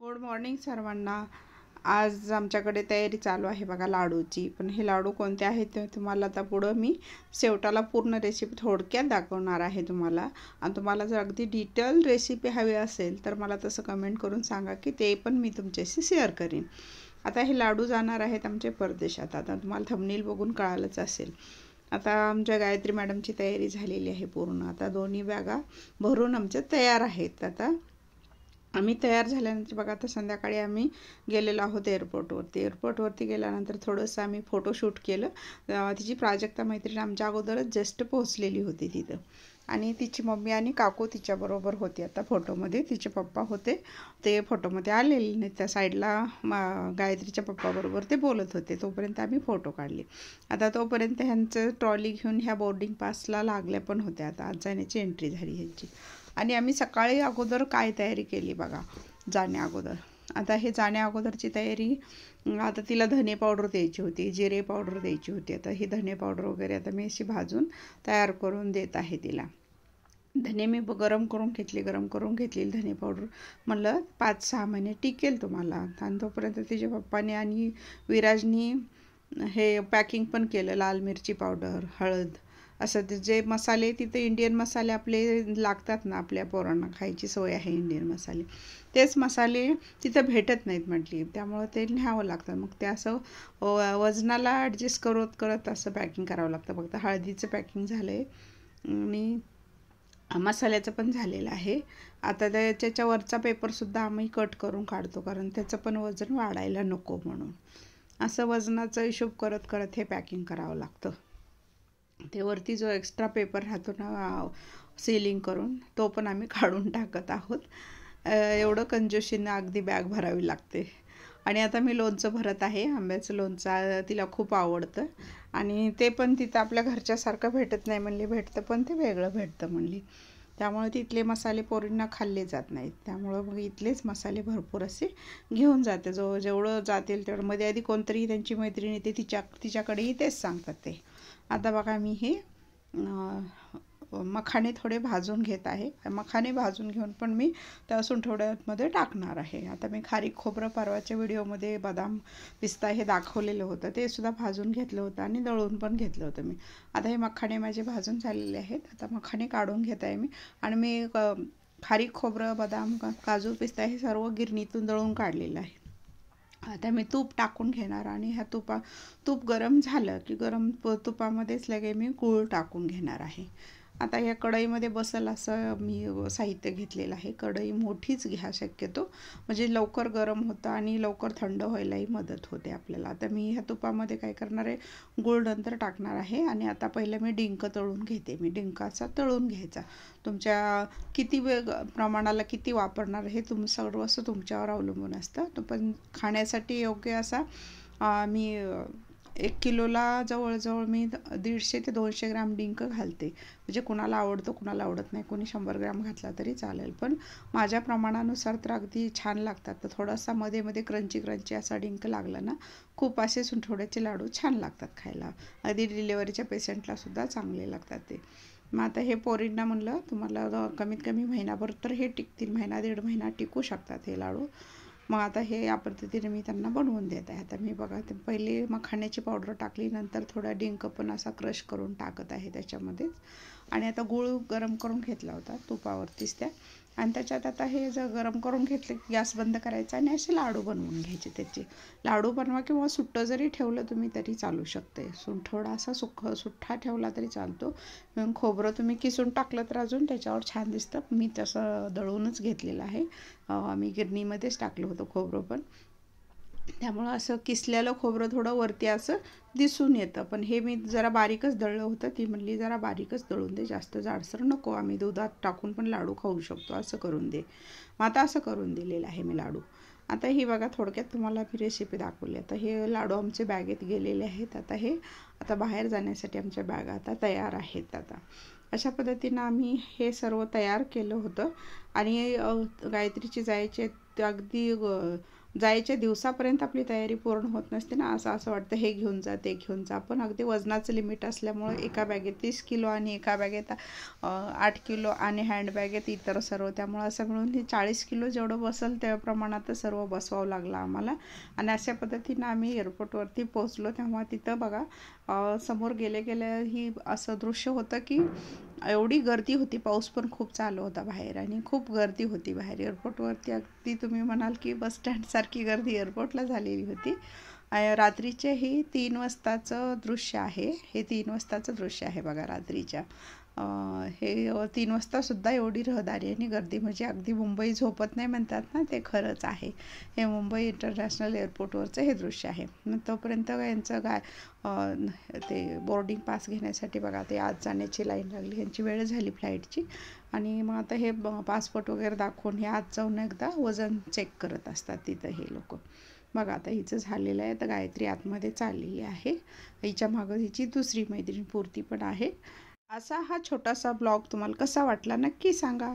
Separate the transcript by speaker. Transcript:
Speaker 1: Good morning सर्वांना. आज आमच्याकडे तयारी चालू आहे बघा लाडूची. पण हे लाडू कोणते आहेत ते तुम्हाला आता पुढं मी शेवटाला पूर्ण रेसिपी थोडक्यात दाखवणार आहे तुम्हाला. आणि तुम्हाला जर अगदी डिटेल रेसिपी हवी असेल तर मला तसं कमेंट करून सांगा की ते पण मी तुमच्याशी शेअर करीन. आता हे लाडू जाणार आहेत आमचे परदेशात. आता तुम्हाला थंबनेल बघून कळालंच असेल. आता आमच्या गायत्री मॅडमची तयारी झालेली आहे पूर्ण. आता दोन्ही बॅगा भरून आमच्या तयार आहेत. आता आम्ही तयार झाल्यानंतर बघा आता संध्याकाळी आम्ही गेलेलो आहोत एअरपोर्टवरती गेल्यानंतर थोडंसं आम्ही फोटोशूट केलं. तिची प्राजक्ता मैत्रीण आमच्या अगोदरच जस्ट पोहोचलेली होती तिथं. आणि तिची मम्मी आणि काकू तिच्याबरोबर होती. आता फोटोमध्ये तिचे पप्पा होते, ते फोटोमध्ये आलेले नाही. त्या साईडला गायत्रीच्या पप्पाबरोबर ते बोलत होते. तोपर्यंत आम्ही फोटो काढले. आता तोपर्यंत ह्यांचं ट्रॉली घेऊन ह्या बोर्डिंग पासला लागल्या पण होत्या. आता आज जाण्याची एंट्री झाली ह्यांची. आणि आम्ही सकाळी अगोदर काय तयारी केली बघा जाण्या अगोदर. आता हे जाण्या अगोदरची तयारी, आता तिला धने पावडर द्यायची होती, जिरे पावडर द्यायची होती. आता ही धने पावडर वगैरे आता मी अशी भाजून तयार करून देत आहे तिला. धने मी गरम करून घेतलेली धने पावडर. म्हणलं 5-6 महिने टिकेल तुम्हाला. आणि तोपर्यंत तिच्या पप्पाने आणि विराजनी हे पॅकिंग पण केलं. लाल मिरची पावडर, हळद, असं ते जे मसाले तिथे इंडियन मसाले आपले लागतात ना, आपल्या पोरांना खायची सवय आहे इंडियन मसाले, तेच मसाले तिथं भेटत नाहीत म्हटली. त्यामुळं ते न्यावं लागतं. मग ते असं वजनाला ॲडजस्ट करत असं पॅकिंग करावं लागतं. फक्त हळदीचं पॅकिंग झालं आहे आणि मसाल्याचं पण झालेलं आहे. आता त्याच्या वरचा पेपरसुद्धा आम्ही कट करून काढतो, कारण त्याचं पण वजन वाढायला नको म्हणून. असं वजनाचा हिशोब करत हे पॅकिंग करावं लागतं. ते वरती जो एक्स्ट्रा पेपर राहतो ना सीलिंग करून, तो पण आम्ही काढून टाकत आहोत. एवढं कंजूशीनं अगदी बॅग भरावी लागते. आणि आता मी लोणचं भरत आहे. आंब्याचं लोणचं तिला खूप आवडतं. आणि ते पण तिथं आपल्या घरच्यासारखं भेटत नाही म्हणली, भेटतं पण ते वेगळं भेटतं म्हणली. त्यामुळे तिथले मसाले पोरींना खाल्ले जात नाहीत. त्यामुळं मग इथलेच मसाले भरपूर असे घेऊन जाते. जेवढं जातील तेवढं. मध्ये आधी कोणतरी त्यांची मैत्रीण येते, तिच्याकडेही तेच सांगतात ते. आता बघा मी हे मखाणे थोडे भाजून घेत आहे. मखाणे भाजून घेऊन पण मी त्या सुंठवड्यामध्ये टाकणार आहे. आता मी खारीक खोबरं परवाच्या व्हिडिओमध्ये बदाम पिस्ता हे दाखवलेलं होतं, ते सुद्धा भाजून घेतलं होतं आणि दळून पण घेतलं होतं मी. आता हे मखाणे माझे भाजून झालेले आहेत. आता मखाणे काढून घेत आहे मी. आणि मी खारीक खोबरं, बदाम, काजू, पिस्ता हे सर्व गिरणीतून दळून काढलेलं आहे. आता मी तूप टाकून घेणार आणि ह्या तूप गरम झालं की गरम तुपामध्येच लगे मी गूळ टाकून घेणार आहे. आता या कढईमध्ये बसेल असं मी साहित्य घेतलेलं आहे. कढई मोठीच घ्या शक्यतो, म्हणजे लवकर गरम होतं आणि लवकर थंड व्हायलाही मदत होते आपल्याला. आता मी ह्या तुपामध्ये काय करणार आहे, गूळ नंतर टाकणार आहे. आणि आता पहिलं मी डिंक तळून घेते. मी डिंकाचा तळून घ्यायचा. तुमच्या किती प्रमाणाला किती वापरणार हे सर्व असं तुमच्यावर अवलंबून असतं. तो पण खाण्यासाठी योग्य असा मी 1 किलोला जवळजवळ मी 150 ते 200 ग्राम डिंक घालते. म्हणजे कुणाला आवडतं कुणाला आवडत नाही. कोणी 100 ग्राम घातला तरी चालेल. पण माझ्या प्रमाणानुसार तर अगदी छान लागतात. तर थोडासा मध्ये क्रंची असा डिंक लागला ना, खूप असे सुंठवड्याचे लाडू छान लागतात खायला. अगदी डिलिव्हरीच्या पेशंटलासुद्धा चांगले लागतात ते. मग आता हे पोरींना म्हणलं तुम्हाला कमीत कमी महिनाभर तर हे टिकतील. 1-1.5 महिना टिकू शकतात हे लाडू. मग आता हे या पद्धतीने मी त्यांना बनवून देत आहे. आता मी बघा ते पहिले मखाण्याची पावडर टाकली, नंतर थोडा डिंक पण असा क्रश करून टाकत आहे त्याच्यामध्येच. आणि आता गूळ गरम करून घेतला होता तुपावरतीच त्या. आणि त्याच्यात आता हे जर गरम करून घेतलं की गॅस बंद करायचा आणि असे लाडू बनवून घ्यायचे. त्याचे लाडू बनवा किंवा सुट्टं जरी ठेवलं तुम्ही तरी चालू शकते. थोडा असा सुट्टा ठेवला तरी चालतो. खोबरं तुम्ही किसून टाकलं तर अजून त्याच्यावर छान दिसतं. मी तसं दळूनच घेतलेलं आहे. मी गिरणीमध्येच टाकलं होतं खोबरं पण. त्यामुळं असं किसलेलं खोबरं थोडं वरती असं दिसून येतं. पण हे मी जरा बारीकच दळलं होतं. ती म्हणली जरा बारीकच दळून दे, जास्त जाडसर नको, आम्ही दुधात टाकून पण लाडू खाऊ शकतो, असं करून दे. मग आता असं करून दिलेलं आहे मी लाडू. आता ही बघा थोडक्यात तुम्हाला मी रेसिपी दाखवली. आता हे लाडू आमचे बॅगेत गेलेले आहेत. आता बाहेर जाण्यासाठी आमच्या बॅगा आता तयार आहेत. आता अशा पद्धतीनं आम्ही हे सर्व तयार केलं होतं. आणि गायत्रीची जायचे अगदी जायच्या दिवसापर्यंत आपली तयारी पूर्ण होत नसते ना, असं वाटतं हे घेऊन जा ते घेऊन जा. पण अगदी वजनाचं लिमिट असल्यामुळे एका बॅगेत 30 किलो आणि एका बॅगेत 8 किलो आणि हँडबॅगेत इतर सर्व, त्यामुळे असं मिळून हे 40 किलो जेवढं बसेल त्या प्रमाणात सर्व बसवावं लागलं आम्हाला. आणि अशा पद्धतीनं आम्ही एअरपोर्टवरती पोहोचलो. तेव्हा तिथं बघा समोर गेले ही असं दृश्य होतं की एवढी गर्दी होती. पाऊस पण खूप चालू होता बाहेर आणि खूप गर्दी होती बाहेर एअरपोर्टवरती. अगदी तुम्ही म्हणाल की बस स्टँडसारखी गर्दी एअरपोर्टला झालेली होती. रात्रीचे ही 3 वाजताचं दृश्य आहे. हे 3 वाजताचं दृश्य आहे बघा रात्रीच्या. हे 3 वाजतासुद्धा एवढी रहदारी आणि गर्दी, म्हणजे अगदी मुंबई झोपत नाही म्हणतात ना, ते खरंच आहे. हे मुंबई इंटरनॅशनल एअरपोर्टवरचं हे दृश्य आहे. मग तोपर्यंत यांचं ते बोर्डिंग पास घेण्यासाठी बघा ते आत जाण्याची लाईन लागली. यांची वेळ झाली फ्लाईटची. आणि मग आता हे पासपोर्ट वगैरे दाखवून हे आत जाऊन एकदा वजन चेक करत असतात तिथं हे लोक. बघा आता हिचं झालेलं आहे. तर गायत्री आतमध्ये चाललेली आहे. हिच्या मागं हिची दुसरी मैत्रीण पूर्ती पण आहे. असा हा छोटासा ब्लॉग तुम्हाला कसा वाटला नक्की सांगा.